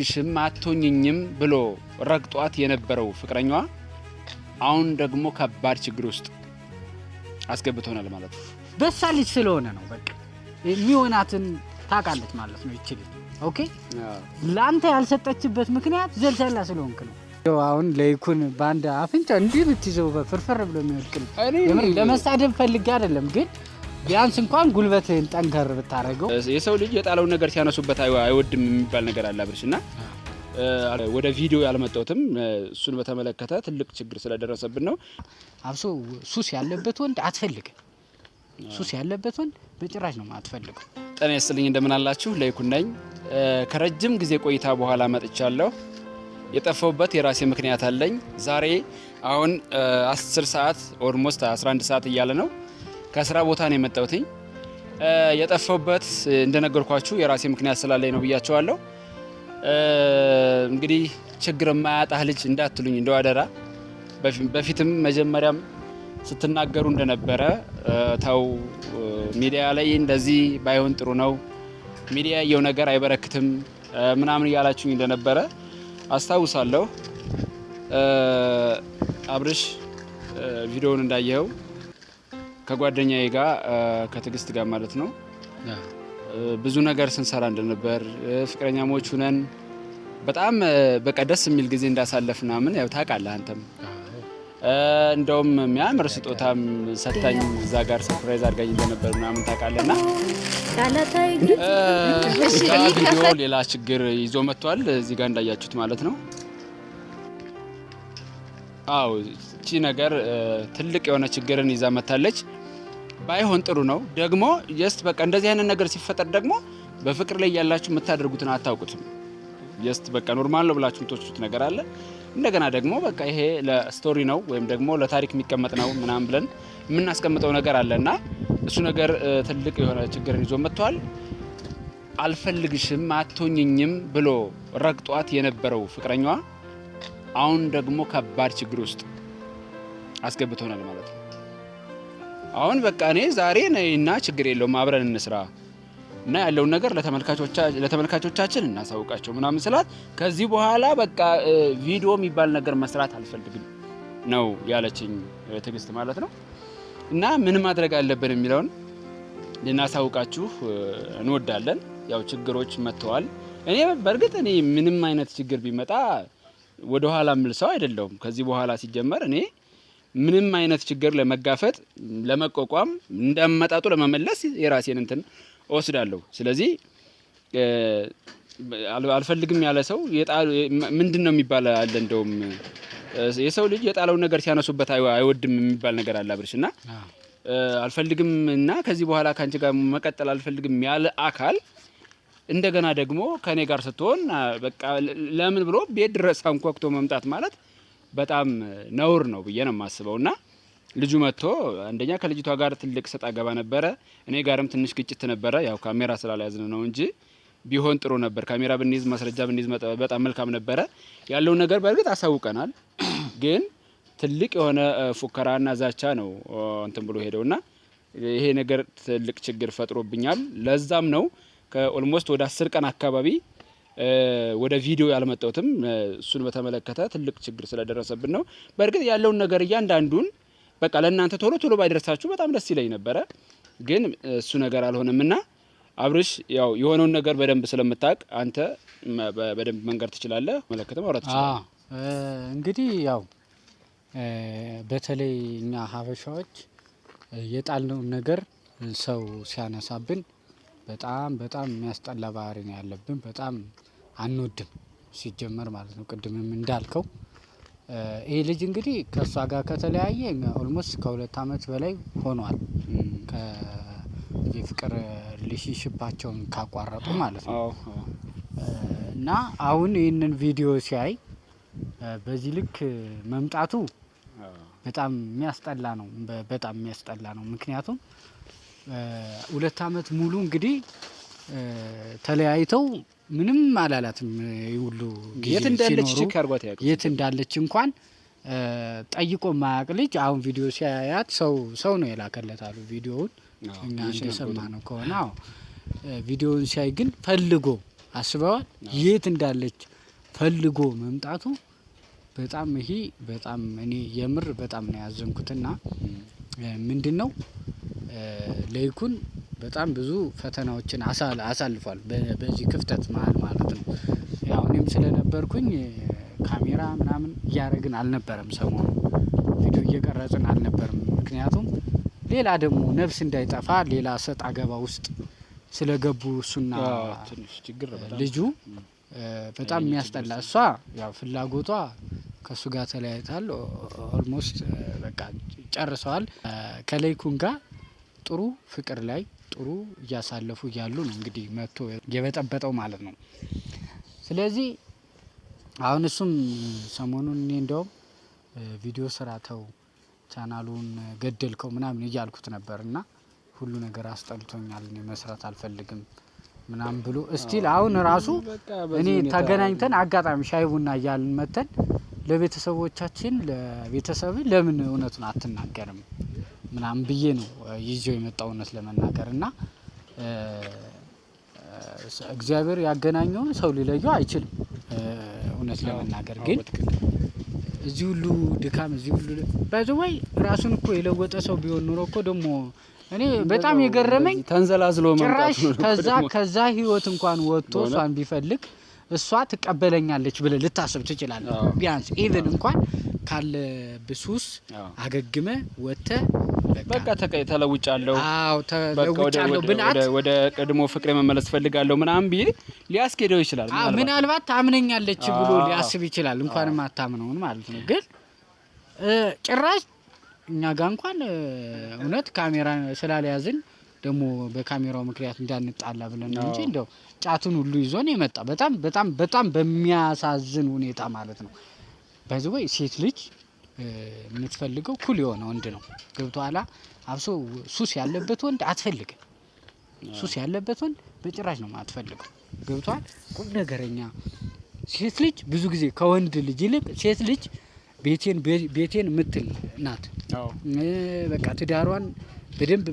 ሽም አትሆኝኝም ብሎ ረግጧት የነበረው ፍቅረኛዋ አሁን ደግሞ ከባድ ችግር ውስጥ አስገብቶናል ማለት ነው። በሳ ልጅ ስለሆነ ነው በቃ የሚሆናትን ታውቃለች ማለት ነው ይችላል። ኦኬ ላንተ ያልሰጠችበት ምክንያት ዘልሰላ ስለሆንክ ነው። አሁን ለይኩን ባንዳ አፍንጫ እንዲህ ብትይዘው በፍርፍር ብሎ የሚወድቅል ለመሳደብ ፈልጌ አይደለም፣ ግን ቢያንስ እንኳን ጉልበትህን ጠንከር ብታረገው። የሰው ልጅ የጣለውን ነገር ሲያነሱበት አይወድም የሚባል ነገር አለ አብርሽና ወደ ቪዲዮ ያልመጣሁትም እሱን በተመለከተ ትልቅ ችግር ስለደረሰብን ነው። አብሶ ሱስ ያለበት ወንድ አትፈልግም። ሱስ ያለበት ወንድ በጭራሽ ነው አትፈልግም። ጤና ይስጥልኝ፣ እንደምን አላችሁ? ለይኩን ነኝ። ከረጅም ጊዜ ቆይታ በኋላ መጥቻለሁ። የጠፋሁበት የራሴ ምክንያት አለኝ። ዛሬ አሁን 10 ሰዓት ኦልሞስት 11 ሰዓት እያለ ነው። ከስራ ቦታ ነው የመጣሁት። የጠፋሁበት እንደነገርኳችሁ የራሴ ምክንያት ስላለኝ ነው ብያቸዋለሁ። እንግዲህ ችግር የማያጣህ ልጅ እንዳትሉኝ እንደው አደራ። በፊትም መጀመሪያም ስትናገሩ እንደነበረ ተው ሚዲያ ላይ እንደዚህ ባይሆን ጥሩ ነው፣ ሚዲያ ያየው ነገር አይበረክትም ምናምን እያላችሁኝ እንደነበረ አስታውሳለሁ። አብርሽ ቪዲዮውን እንዳየኸው ከጓደኛዬ ጋር ከትግስት ጋር ማለት ነው ብዙ ነገር ስንሰራ እንደነበር ፍቅረኛሞች ሁነን በጣም በቃ ደስ የሚል ጊዜ እንዳሳለፍ ምናምን ያው ታውቃለህ አንተም። እንደውም የሚያምር ስጦታም ሰጣኝ እዛ ጋር ሰርፕራይዝ አድርጋኝ እንደነበር ምናምን ታውቃለህና ቪዲዮ ሌላ ችግር ይዞ መጥቷል እዚህ ጋር እንዳያችሁት ማለት ነው። አዎ እቺ ነገር ትልቅ የሆነ ችግርን ይዛ መታለች። ባይሆን ጥሩ ነው ደግሞ ጀስት በቃ እንደዚህ አይነት ነገር ሲፈጠር ደግሞ በፍቅር ላይ ያላችሁ የምታደርጉትን አታውቁትም። ጀስት በቃ ኖርማል ነው ብላችሁ የምትወስዱት ነገር አለ። እንደገና ደግሞ በቃ ይሄ ለስቶሪ ነው ወይም ደግሞ ለታሪክ የሚቀመጥ ነው ምናምን ብለን የምናስቀምጠው ነገር አለና እሱ ነገር ትልቅ የሆነ ችግርን ይዞ መጥቷል። አልፈልግሽም አትሆኝኝም ብሎ ረግጧት የነበረው ፍቅረኛዋ አሁን ደግሞ ከባድ ችግር ውስጥ አስገብቶናል ማለት ነው። አሁን በቃ እኔ ዛሬ ነይና ችግር የለውም አብረን እንስራ እና ያለውን ነገር ለተመልካቾቻችን እናሳውቃቸው ምናምን ስላት ከዚህ በኋላ በቃ ቪዲዮ የሚባል ነገር መስራት አልፈልግም ነው ያለችኝ ትግስት ማለት ነው። እና ምን ማድረግ አለብን የሚለውን ልናሳውቃችሁ እንወዳለን። ያው ችግሮች መጥተዋል። እኔ በእርግጥ እኔ ምንም አይነት ችግር ቢመጣ ወደ ኋላ ምልሰው አይደለም። ከዚህ በኋላ ሲጀመር እኔ ምንም አይነት ችግር ለመጋፈጥ ለመቋቋም እንደመጣጡ ለመመለስ የራሴን እንትን ወስዳለሁ። ስለዚህ አልፈልግም ያለ ሰው ምንድነው የሚባል አለ። እንደውም የሰው ልጅ የጣለውን ነገር ሲያነሱበት አይወድም የሚባል ነገር አለ አብርሽና አልፈልግም እና ከዚህ በኋላ ካንቺ ጋር መቀጠል አልፈልግም ያለ አካል እንደገና ደግሞ ከኔ ጋር ስትሆን በቃ ለምን ብሎ ቤት ድረስ አንኳኩቶ መምጣት ማለት በጣም ነውር ነው ብዬ ነው የማስበውና ልጁ መጥቶ አንደኛ ከልጅቷ ጋር ትልቅ ሰጣ ገባ ነበረ። እኔ ጋርም ትንሽ ግጭት ነበረ። ያው ካሜራ ስላልያዝን ነው እንጂ ቢሆን ጥሩ ነበር። ካሜራ ብንይዝ ማስረጃ ብንይዝ በጣም መልካም ነበረ። ያለው ነገር በእርግጥ አሳውቀናል፣ ግን ትልቅ የሆነ ፉከራና ዛቻ ነው እንትን ብሎ ሄደውና ይሄ ነገር ትልቅ ችግር ፈጥሮብኛል። ለዛም ነው ከኦልሞስት ወደ 10 ቀን አካባቢ ወደ ቪዲዮ ያልመጣሁትም እሱን በተመለከተ ትልቅ ችግር ስለደረሰብን ነው። በእርግጥ ያለውን ነገር እያንዳንዱን በቃ ለእናንተ ቶሎ ባይደርሳችሁ በጣም ደስ ይለኝ ነበረ፣ ግን እሱ ነገር አልሆነምና አብርሽ ያው የሆነውን ነገር በደንብ ስለምታውቅ አንተ በደንብ መንገር ትችላለህ። መለከተም አውራት ትችላለህ። እንግዲህ ያው በተለይ እኛ ሀበሻዎች የጣልነውን ነገር ሰው ሲያነሳብን በጣም የሚያስጠላ ባህሪ ነው ያለብን። በጣም አንወድም ሲጀመር ማለት ነው። ቅድምም እንዳልከው ይሄ ልጅ እንግዲህ ከሷ ጋር ከተለያየ ኦልሞስት ከ2 አመት በላይ ሆኗል። የፍቅር ሪሌሽንሺፓቸውን ካቋረጡ ማለት ነው። እና አሁን ይህንን ቪዲዮ ሲያይ በዚህ ልክ መምጣቱ በጣም የሚያስጠላ ነው። በጣም የሚያስጠላ ነው። ምክንያቱም 2 አመት ሙሉ እንግዲህ ተለያይተው ምንም አላላትም። ሁሉ የት እንዳለች እንኳን ጠይቆ ማያቅ ልጅ አሁን ቪዲዮ ሲያያት ሰው ነው የላከለታሉ ቪዲዮውን። እኛ እንደሰማነው ከሆነ ቪዲዮውን ሲያይ ግን ፈልጎ አስበዋል የት እንዳለች ፈልጎ መምጣቱ በጣም ይሄ በጣም እኔ የምር በጣም ነው ያዘንኩትና ምንድነው ለይኩን በጣም ብዙ ፈተናዎችን አሳልፏል በዚህ ክፍተት ማለት ነው። ያው እኔም ስለነበርኩኝ ካሜራ ምናምን እያደረግን አልነበረም፣ ሰሞኑ ቪዲዮ እየቀረጽን አልነበረም። ምክንያቱም ሌላ ደግሞ ነፍስ እንዳይጠፋ ሌላ ሰጥ አገባ ውስጥ ስለገቡ እሱና ትንሽ ችግር ልጁ በጣም የሚያስጠላ። እሷ ያው ፍላጎቷ ከሱ ጋር ተለያይታል። ኦልሞስት በቃ ጨርሰዋል። ከለይኩን ጋር ጥሩ ፍቅር ላይ ጥሩ እያሳለፉ እያሉ ነው እንግዲህ መጥቶ የበጠበጠው ማለት ነው። ስለዚህ አሁን እሱም ሰሞኑን እኔ እንደውም ቪዲዮ ስራ ተው ቻናሉን ገደልከው ምናምን እያልኩት ነበርና ሁሉ ነገር አስጠልቶኛል እኔ መስራት አልፈልግም ምናምን ብሎ እስቲል አሁን ራሱ እኔ ተገናኝተን አጋጣሚ ሻይ ቡና እያልን መተን ለቤተሰቦቻችን ለቤተሰብ ለምን እውነቱን አትናገርም ምናምን ብዬ ነው ይዤው የመጣው እውነት ለመናገርና እግዚአብሔር ያገናኘውን ሰው ሊለየው አይችልም። እውነት ለመናገር ግን እዚህ ሁሉ ድካም እዚህ ሁሉ ባይዘወይ ራሱን እኮ የለወጠ ሰው ቢሆን ኖሮ እኮ ደግሞ እኔ በጣም የገረመኝ ተንዘላዝሎ መምጣቱ ነው። ከዛ ህይወት እንኳን ወጥቶ እሷን ቢፈልግ እሷ ትቀበለኛለች ብለ ልታስብ ትችላለህ። ቢያንስ ኢቭን እንኳን ካለ ብሱስ አገግመ ወተ በቃ ተለውጫለሁ፣ አዎ ተለውጫለሁ ብላት ወደ ቀድሞ ፍቅሬ መመለስ ፈልጋለሁ ምናምን ቢል ሊያስኬደው ይችላል። ምናልባት ታምነኛለች ብሎ ሊያስብ ይችላል። እንኳንም አታምነውን ማለት ነው። ግን ጭራሽ እኛ ጋር እንኳን እውነት ካሜራ ስላልያዝን ደግሞ በካሜራው ምክንያት እንዳንጣላ ብለን ነው እንጂ እንደው ጫቱን ሁሉ ይዞን የመጣ በጣም በሚያሳዝን ሁኔታ ማለት ነው። በዚህ ሴት ልጅ የምትፈልገው ኩል የሆነ ወንድ ነው። ገብቶሃል? አብሶ ሱስ ያለበት ወንድ አትፈልግም። ሱስ ያለበት ወንድ በጭራሽ ነው የማትፈልገው። ገብቶሃል? ቁም ነገረኛ ሴት ልጅ ብዙ ጊዜ ከወንድ ልጅ ይልቅ ሴት ልጅ ቤቴን ምትል ናት። በቃ ትዳሯን በደንብ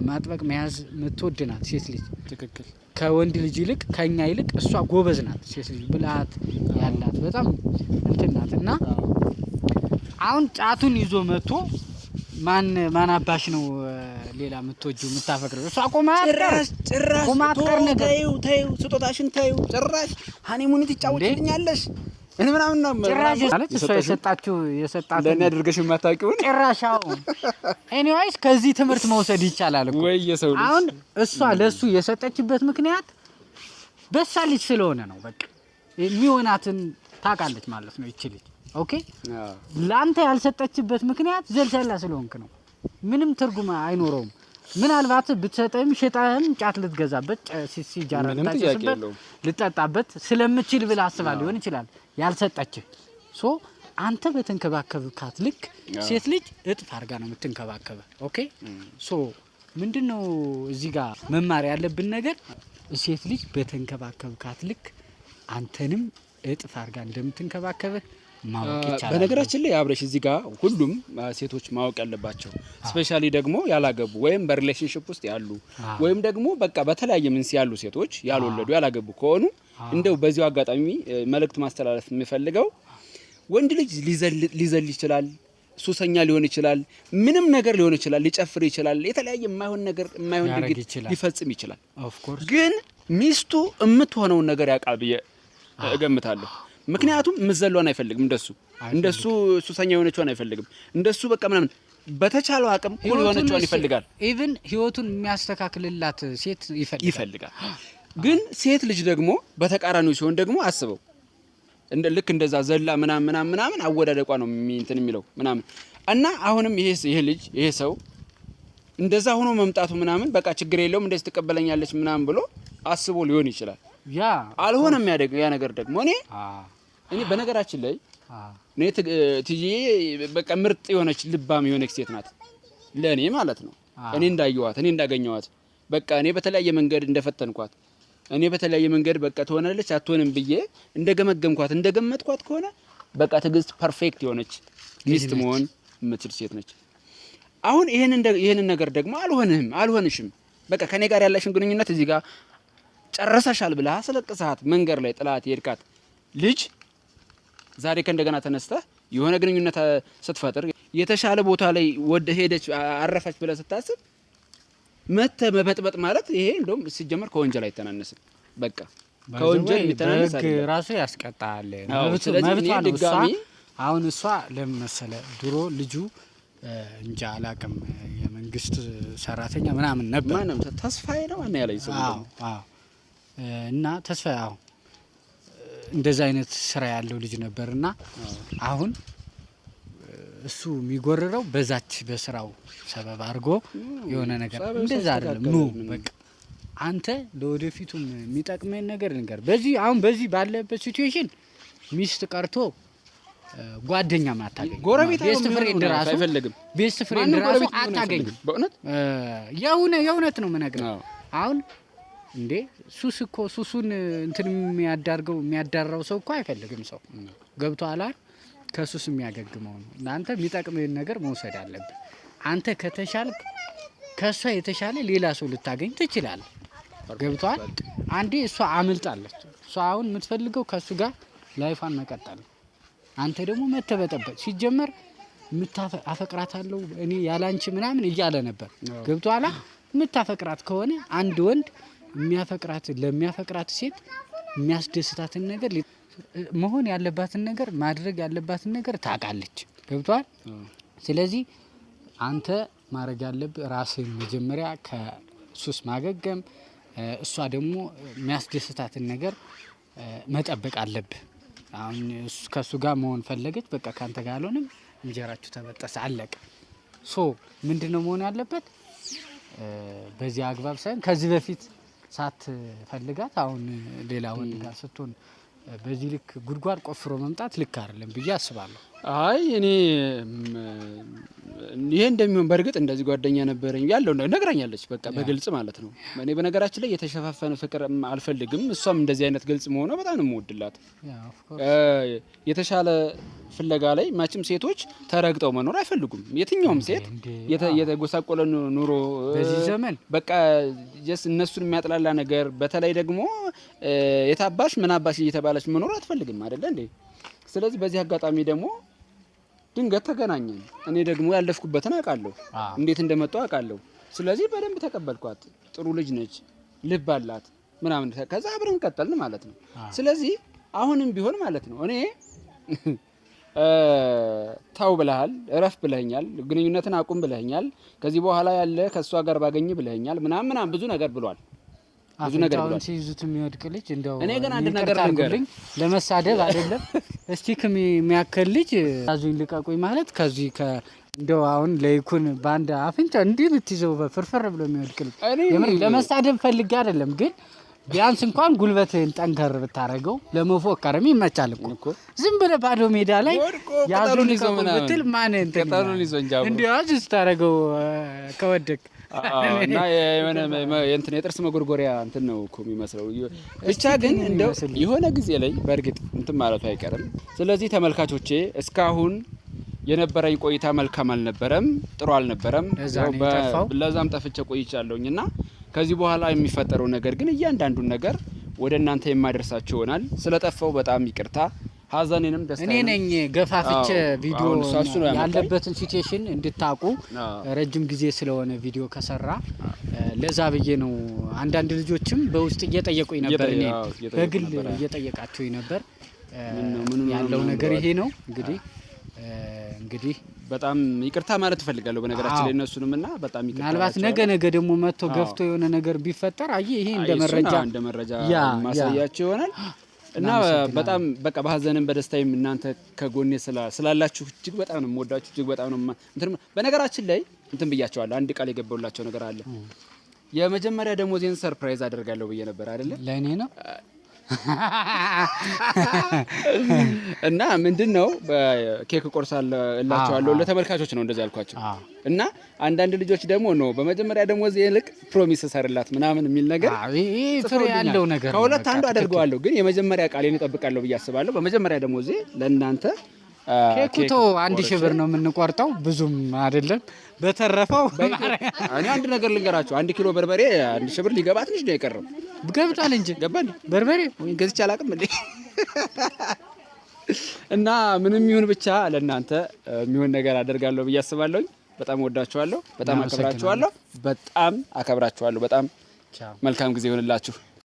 ማጥበቅ መያዝ ምትወድ ናት ሴት ልጅ። ትክክል። ከወንድ ልጅ ይልቅ ከኛ ይልቅ እሷ ጎበዝ ናት ሴት ልጅ፣ ብልሃት ያላት በጣም እንትን ናት። እና አሁን ጫቱን ይዞ መጥቶ ማን አባሽ ነው ሌላ ምትወጂው ምታፈቅረው? እሷ ቁማር ነገር ተይው ስጦታሽን ተይው። ጭራሽ ሃኒሙን ትጫወችልኛለሽ እኔ ምናምን ነው ማለት እሷ የሰጣችሁ ለኔ አድርገሽ የማታውቂው ጭራሻው። ኤኒዌይስ ከዚህ ትምህርት መውሰድ ይቻላል እኮ ወይ የሰው ልጅ። አሁን እሷ ለሱ የሰጠችበት ምክንያት በሳልጅ ስለሆነ ነው። በቃ የሚሆናትን ታውቃለች ማለት ነው ይቺ ልጅ። ኦኬ ላንተ ያልሰጠችበት ምክንያት ዘልሰላ ስለሆንክ ነው። ምንም ትርጉም አይኖረውም። ምናልባት ብትሰጠም ሸጣህም ጫት ልትገዛበት ሲጃራ ልትጠጣበት ስለምችል ብላ አስባ ሊሆን ይችላል ያልሰጠችህ። ሶ አንተ በተንከባከብካት ልክ ሴት ልጅ እጥፍ አድርጋ ነው የምትንከባከበ። ኦኬ ሶ ምንድነው እዚህ ጋር መማር ያለብን ነገር ሴት ልጅ በተንከባከብካት ልክ አንተንም እጥፍ አድርጋ እንደምትንከባከበ ማወቅ ይቻላል። በነገራችን ላይ አብረሽ እዚህ ጋር ሁሉም ሴቶች ማወቅ ያለባቸው ስፔሻሊ ደግሞ ያላገቡ ወይም በሪሌሽንሺፕ ውስጥ ያሉ ወይም ደግሞ በቃ በተለያየ ምንስ ያሉ ሴቶች ያልወለዱ ያላገቡ ከሆኑ እንደው በዚሁ አጋጣሚ መልእክት ማስተላለፍ የሚፈልገው ወንድ ልጅ ሊዘል ይችላል፣ ሱሰኛ ሊሆን ይችላል፣ ምንም ነገር ሊሆን ይችላል፣ ሊጨፍር ይችላል፣ የተለያየ የማይሆን ድርጊት ሊፈጽም ይችላል። ግን ሚስቱ የምትሆነውን ነገር ያውቃል ብዬ እገምታለሁ። ምክንያቱም ምዘሏን አይፈልግም፣ እንደሱ ሱሰኛ የሆነችውን አይፈልግም። እንደሱ በቃ ምናምን በተቻለው አቅም ሁሉ የሆነችውን ይፈልጋል። ኢቭን ህይወቱን የሚያስተካክልላት ሴት ይፈልጋል። ግን ሴት ልጅ ደግሞ በተቃራኒው ሲሆን ደግሞ አስበው ልክ እንደዛ ዘላ ምናምን አወዳደቋ ነው እንትን የሚለው ምናምን እና አሁንም ይሄ ሰው እንደዛ ሆኖ መምጣቱ ምናምን በቃ ችግር የለውም እንደዚህ ትቀበለኛለች ምናምን ብሎ አስቦ ሊሆን ይችላል። ያ አልሆነም ያ ነገር ደግሞ እኔ በነገራችን ላይ እኔ ትዬ በቃ ምርጥ የሆነች ልባም የሆነች ሴት ናት ለኔ ማለት ነው። እኔ እንዳየዋት እኔ እንዳገኘዋት በቃ እኔ በተለያየ መንገድ እንደፈተንኳት እኔ በተለያየ መንገድ በቃ ትሆናለች አትሆንም ብዬ እንደገመገምኳት እንደገመጥኳት ከሆነ በቃ ትግስት ፐርፌክት የሆነች ሚስት መሆን የምትችል ሴት ነች። አሁን ይሄንን ነገር ደግሞ አልሆንሽም በቃ ከኔ ጋር ያለሽን ግንኙነት እዚህ ጋር ጨረሰሻል ብለህ አስለቅሰሃት መንገር ላይ ጥላት የሄድካት ልጅ ዛሬ ከእንደገና ተነስተህ የሆነ ግንኙነት ስትፈጥር የተሻለ ቦታ ላይ ወደ ሄደች አረፈች ብለህ ስታስብ መተህ መበጥበጥ ማለት ይሄ እንደውም ሲጀመር ከወንጀል አይተናነስም። በቃ ከወንጀል የሚተናነስ አይደለም፣ ራሱ ያስቀጣል። መብቷ ነው። አሁን እሷ ለምን መሰለህ ድሮ ልጁ እንጃ አላውቅም የመንግስት ሰራተኛ ምናምን ነበር። ማንም ተስፋዬ ነው እና ያለኝ ሰው እና ተስፋዬ እንደዛ አይነት ስራ ያለው ልጅ ነበርና አሁን እሱ የሚጎርረው በዛች በስራው ሰበብ አድርጎ የሆነ ነገር እንደዛ አይደለም። ኑ በቃ አንተ ለወደፊቱም የሚጠቅመን ነገር ልንገር። በዚህ አሁን በዚህ ባለበት ሲቹዌሽን ሚስት ቀርቶ ጓደኛ ማታገኝ፣ ጎረቤት ቤስት ፍሬንድ ራሱ አይፈልግም። ቤስት ፍሬንድ ራሱ አታገኝ። በእውነት የእውነት ነው የምነግርህ። አሁን እንዴ ሱስ እኮ ሱሱን እንትን የሚያዳራው ሰው እኮ አይፈልግም። ሰው ገብቶሃል አይደል? ከሱስ የሚያገግመው ነው። እናንተ የሚጠቅምህን ነገር መውሰድ አለብህ። አንተ ከተሻልክ ከሷ የተሻለ ሌላ ሰው ልታገኝ ትችላለህ። ገብቶሃል? አንዴ እሷ አምልጣለች። እሷ አሁን የምትፈልገው ከሱ ጋር ላይፏን መቀጠል ነው። አንተ ደግሞ መተበጠበጥ ሲጀመር አፈቅራታለሁ እኔ ያላንቺ ምናምን እያለ ነበር። ገብቶሃል? የምታፈቅራት ከሆነ አንድ ወንድ ለሚያፈቅራት ሴት የሚያስደስታትን ነገር መሆን ያለባትን ነገር ማድረግ ያለባትን ነገር ታውቃለች። ገብቶሃል? ስለዚህ አንተ ማድረግ ያለብህ ራስህን መጀመሪያ ከሱስ ማገገም፣ እሷ ደግሞ የሚያስደስታትን ነገር መጠበቅ አለብህ። አሁን ከሱ ጋር መሆን ፈለገች፣ በቃ ካንተ ጋር አልሆነም፣ እንጀራችሁ ተበጠሰ፣ አለቀ። ምንድነው መሆን ያለበት? በዚህ አግባብ ሳይሆን ከዚህ በፊት ሳትፈልጋት አሁን ሌላ ወንድ ጋር ስትሆን በዚህ ልክ ጉድጓድ ቆፍሮ መምጣት ልክ አይደለም ብዬ አስባለሁ። አይ እኔ ይሄ እንደሚሆን በእርግጥ እንደዚህ ጓደኛ ነበረኝ ያለው ነግራኛለች፣ በቃ በግልጽ ማለት ነው። እኔ በነገራችን ላይ የተሸፋፈነ ፍቅር አልፈልግም። እሷም እንደዚህ አይነት ግልጽ መሆኗ በጣም ነው የምወድላት። የተሻለ ፍለጋ ላይ ማችም ሴቶች ተረግጠው መኖር አይፈልጉም። የትኛውም ሴት የተጎሳቆለ ኑሮ በዚህ ዘመን በቃ እነሱን የሚያጥላላ ነገር፣ በተለይ ደግሞ የታባሽ ምናባሽ እየተባለች መኖር አትፈልግም አይደለ እንዴ? ስለዚህ በዚህ አጋጣሚ ደግሞ ድንገት ተገናኘን። እኔ ደግሞ ያለፍኩበትን አውቃለሁ፣ እንዴት እንደመጣሁ አውቃለሁ። ስለዚህ በደንብ ተቀበልኳት። ጥሩ ልጅ ነች፣ ልብ አላት ምናምን። ከዛ አብረን ቀጠልን ማለት ነው። ስለዚህ አሁንም ቢሆን ማለት ነው እኔ ታው ብለሃል፣ እረፍ ብለኛል፣ ግንኙነትን አቁም ብለኛል፣ ከዚህ በኋላ ያለ ከሷ ጋር ባገኝ ብለኛል ምናምን ብዙ ነገር ብሏል። ብዙ ነገር ብሏል። ሲይዙት የሚወድቅ ልጅ እንደው እኔ ግን አንድ ነገር ልንገርህ፣ ለመሳደብ አይደለም እስቲክ የሚያከል ልጅ ያዙኝ ልቀቁኝ ማለት ከዚህ እንደው አሁን ለይኩን ባንድ አፍንጫ እንዲህ ብትይዘው በፍርፍር ብሎ የሚወድቅ ልጅ ለመሳደብ ፈልጌ አይደለም፣ ግን ቢያንስ እንኳን ጉልበትህን ጠንከር ብታረገው ለመፎከርም ይመቻል እኮ። ዝም ብለህ ባዶ ሜዳ ላይ ያዙኝ ልቀቁኝ ብትል ማን እንዲህ ያዝ ስታረገው ከወደቅ እና የእንትን የጥርስ መጎርጎሪያ እንትን ነው እኮ የሚመስለው። ብቻ ግን እንደው የሆነ ጊዜ ላይ በእርግጥ እንትን ማለቱ አይቀርም። ስለዚህ ተመልካቾቼ እስካሁን የነበረኝ ቆይታ መልካም አልነበረም፣ ጥሩ አልነበረም። ለዛም ጠፍቼ ቆይቻለሁኝ እና ከዚህ በኋላ የሚፈጠረው ነገር ግን እያንዳንዱን ነገር ወደ እናንተ የማደርሳችሁ ይሆናል። ስለጠፋው በጣም ይቅርታ። ሀዘኔንም ደስታዬንም እኔ ነኝ ገፋፍቼ ቪዲዮ ያለበትን ሲቹዌሽን እንድታቁ ረጅም ጊዜ ስለሆነ ቪዲዮ ከሰራ ለዛ ብዬ ነው። አንዳንድ ልጆችም በውስጥ እየጠየቁኝ ነበር፣ እኔ በግል እየጠየቃችሁኝ ነበር። ያለው ነገር ይሄ ነው። እንግዲህ በጣም ይቅርታ ማለት እፈልጋለሁ በነገራችን ላይ እነሱንም እና በጣም ይቅርታ። ምናልባት ነገ ደግሞ መጥቶ ገፍቶ የሆነ ነገር ቢፈጠር ይሄ እንደ መረጃ ማሳያቸው ይሆናል። እና በጣም በቃ በሀዘንም በደስታዬም እናንተ ከጎኔ ስላላችሁ እጅግ በጣም ነው የምወዳችሁ፣ እጅግ በጣም ነው በነገራችን ላይ እንትን ብያቸዋለሁ። አንድ ቃል የገባሁላቸው ነገር አለ። የመጀመሪያ ደሞዜን ሰርፕራይዝ አደርጋለሁ ብዬ ነበር አይደለ? ለእኔ ነው እና ምንድነው ኬክ ቆርሳላችኋለሁ ለተመልካቾች ነው እንደዛ ያልኳቸው። እና አንዳንድ ልጆች ደግሞ ነው በመጀመሪያ ደሞዝ ይልቅ ፕሮሚስ ሰርላት ምናምን የሚል ነገር ፍሬ ያለው ነገር ከሁለት አንዱ አደርገዋለሁ፣ ግን የመጀመሪያ ቃሌን እጠብቃለሁ ብዬ አስባለሁ። በመጀመሪያ ደሞዜ ለእናንተ ኬኩቶ 1000 ብር ነው የምንቆርጠው፣ ብዙም አይደለም። በተረፈው እኔ አንድ ነገር ልንገራችሁ፣ 1 ኪሎ በርበሬ 1000 ብር ሊገባ ትንሽ ነው የቀረው። ገብቷል እንጂ ገባን በርበሬ ወይ ገዝቼ አላውቅም እንዴ። እና ምንም ይሁን ብቻ ለእናንተ የሚሆን ነገር አደርጋለሁ ብዬ አስባለሁ። በጣም ወዳችኋለሁ፣ በጣም አከብራችኋለሁ፣ በጣም አከብራችኋለሁ። በጣም መልካም ጊዜ ይሁንላችሁ።